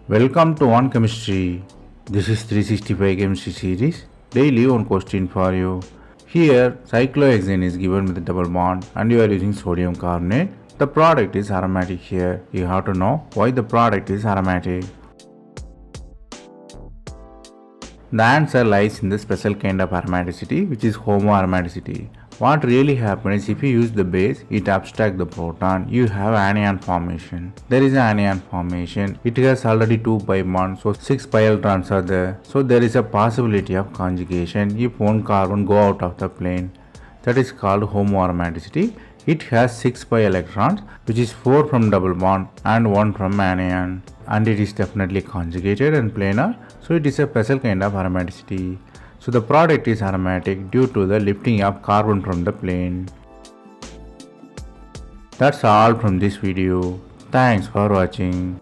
Welcome to One Chemistry. This is 365 Chemistry series. Daily one question for you. Here, cyclohexane is given with a double bond and you are using sodium carbonate. The product is aromatic here. You have to know why the product is aromatic. The answer lies in the special kind of aromaticity, which is homoaromaticity. What really happens is if you use the base, it abstracts the proton, you have anion formation. There is an anion formation. It has already 2 pi bonds, so 6 pi electrons are there. So there is a possibility of conjugation if one carbon go out of the plane. That is called homoaromaticity. It has 6 pi electrons, which is 4 from double bond and 1 from anion. And it is definitely conjugated and planar, so it is a special kind of aromaticity. So the product is aromatic due to the lifting of carbon from the plane. That's all from this video. Thanks for watching.